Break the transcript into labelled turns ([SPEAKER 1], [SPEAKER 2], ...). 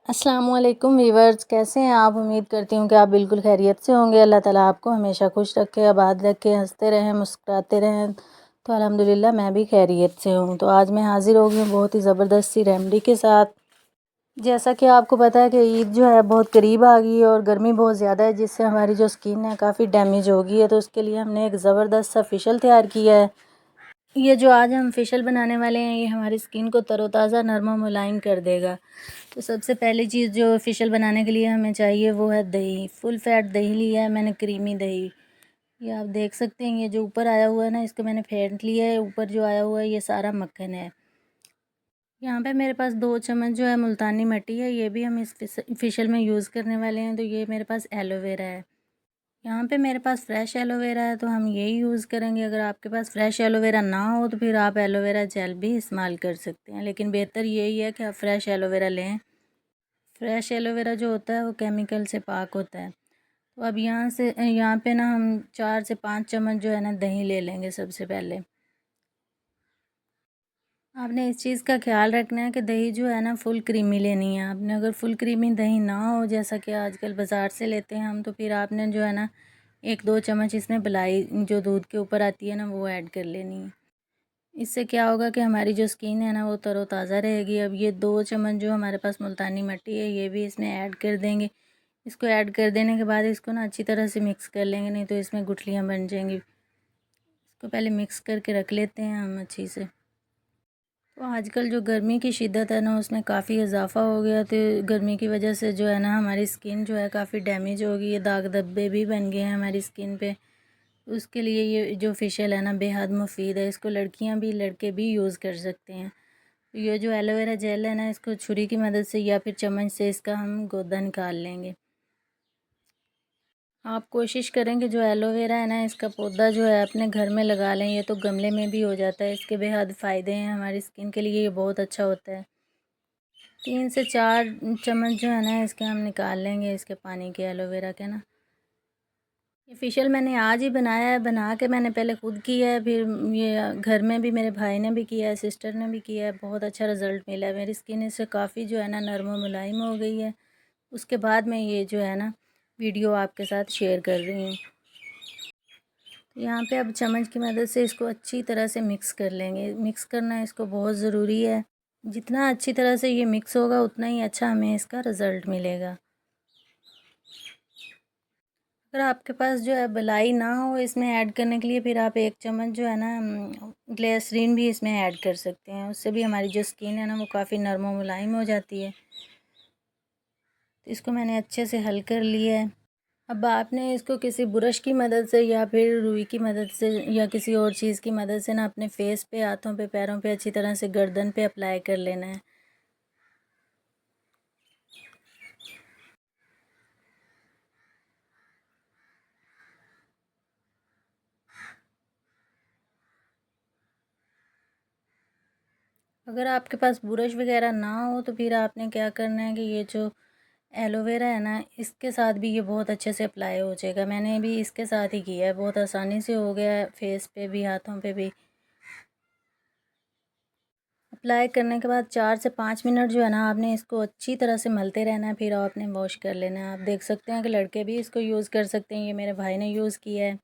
[SPEAKER 1] अस्सलामुअलैकुम वीवर्स, कैसे हैं आप। उम्मीद करती हूँ कि आप बिल्कुल खैरियत से होंगे। अल्लाह ताला आपको हमेशा खुश रखे, आबाद रखे, हंसते रहें, मुस्कुराते रहें। तो अल्हम्दुलिल्लाह मैं भी खैरियत से हूँ। तो आज मैं हाज़िर हो गई हूँ बहुत ही ज़बरदस्त सी रेमेडी के साथ। जैसा कि आपको पता है कि ईद जो है बहुत करीब आ गई है और गर्मी बहुत ज़्यादा है, जिससे हमारी जो स्किन है काफ़ी डैमेज हो गई है। तो उसके लिए हमने एक ज़बरदस्त सा फेशियल तैयार किया है। ये जो आज हम फेशियल बनाने वाले हैं, ये हमारी स्किन को तरोताज़ा, नर्म और मुलायम कर देगा। तो सबसे पहली चीज़ जो फेशियल बनाने के लिए हमें चाहिए वो है दही। फुल फैट दही लिया है मैंने, क्रीमी दही। ये आप देख सकते हैं, ये जो ऊपर आया हुआ है ना, इसको मैंने फेंट लिया है। ऊपर जो आया हुआ है ये सारा मक्खन है। यहाँ पे मेरे पास 2 चम्मच जो है मुल्तानी मिट्टी है, ये भी हम इस फेशियल में यूज़ करने वाले हैं। तो ये मेरे पास एलोवेरा है। यहाँ पे मेरे पास फ्रेश एलोवेरा है, तो हम यही यूज़ करेंगे। अगर आपके पास फ्रेश एलोवेरा ना हो तो फिर आप एलोवेरा जेल भी इस्तेमाल कर सकते हैं, लेकिन बेहतर यही है कि आप फ्रेश एलोवेरा लें। फ्रेश एलोवेरा जो होता है वो केमिकल से पाक होता है। तो अब यहाँ पे ना हम 4 से 5 चम्मच जो है ना दही ले लेंगे। सबसे पहले आपने इस चीज़ का ख्याल रखना है कि दही जो है ना फुल क्रीमी लेनी है आपने। अगर फुल क्रीमी दही ना हो, जैसा कि आजकल बाज़ार से लेते हैं हम, तो फिर आपने जो है ना 1-2 चम्मच इसमें मलाई जो दूध के ऊपर आती है ना वो ऐड कर लेनी है। इससे क्या होगा कि हमारी जो स्किन है ना वो तरोताज़ा रहेगी। अब ये 2 चम्मच जो हमारे पास मुल्तानी मिट्टी है ये भी इसमें ऐड कर देंगे। इसको ऐड कर देने के बाद इसको ना अच्छी तरह से मिक्स कर लेंगे, नहीं तो इसमें गुठलियाँ बन जाएंगी। इसको पहले मिक्स करके रख लेते हैं हम अच्छी से। तो आजकल जो गर्मी की शिद्दत है ना उसमें काफ़ी इजाफा हो गया। तो गर्मी की वजह से जो है ना हमारी स्किन जो है काफ़ी डैमेज हो गई है, दाग धब्बे भी बन गए हैं हमारी स्किन पे। उसके लिए ये जो फेशियल है ना बेहद मुफीद है। इसको लड़कियां भी लड़के भी यूज़ कर सकते हैं। तो ये जो एलोवेरा जेल है ना, इसको छुरी की मदद से या फिर चम्मच से इसका हम गूदा निकाल लेंगे। आप कोशिश करें कि जो एलोवेरा है ना इसका पौधा जो है अपने घर में लगा लें। ये तो गमले में भी हो जाता है। इसके बेहद फ़ायदे हैं हमारी स्किन के लिए, ये बहुत अच्छा होता है। 3 से 4 चम्मच जो है ना इसके हम निकाल लेंगे, इसके पानी के, एलोवेरा के ना। ये फेशियल मैंने आज ही बनाया है। बना के मैंने पहले खुद किया है, फिर ये घर में भी मेरे भाई ने भी किया है, सिस्टर ने भी किया है। बहुत अच्छा रिज़ल्ट मिला है। मेरी स्किन इससे काफ़ी जो है ना नरम और मुलायम हो गई है। उसके बाद मैं ये जो है ना वीडियो आपके साथ शेयर कर रही हूँ। तो यहाँ पे अब चम्मच की मदद से इसको अच्छी तरह से मिक्स कर लेंगे। मिक्स करना इसको बहुत ज़रूरी है। जितना अच्छी तरह से ये मिक्स होगा उतना ही अच्छा हमें इसका रिज़ल्ट मिलेगा। अगर आपके पास जो है मलाई ना हो इसमें ऐड करने के लिए, फिर आप 1 चम्मच जो है ना ग्लिसरीन भी इसमें ऐड कर सकते हैं। उससे भी हमारी जो स्किन है ना वो काफ़ी नरम और मुलायम हो जाती है। तो इसको मैंने अच्छे से हल कर लिया है। अब आपने इसको किसी ब्रश की मदद से या फिर रुई की मदद से या किसी और चीज़ की मदद से ना अपने फेस पे, हाथों पे, पैरों पे अच्छी तरह से गर्दन पे अप्लाई कर लेना है। अगर आपके पास ब्रश वगैरह ना हो तो फिर आपने क्या करना है कि ये जो एलोवेरा है ना इसके साथ भी ये बहुत अच्छे से अप्लाई हो जाएगा। मैंने भी इसके साथ ही किया है, बहुत आसानी से हो गया है, फेस पे भी हाथों पे भी। अप्लाई करने के बाद 4 से 5 मिनट जो है ना आपने इसको अच्छी तरह से मलते रहना है, फिर आपने वॉश कर लेना है। आप देख सकते हैं कि लड़के भी इसको यूज़ कर सकते हैं। ये मेरे भाई ने यूज़ किया है।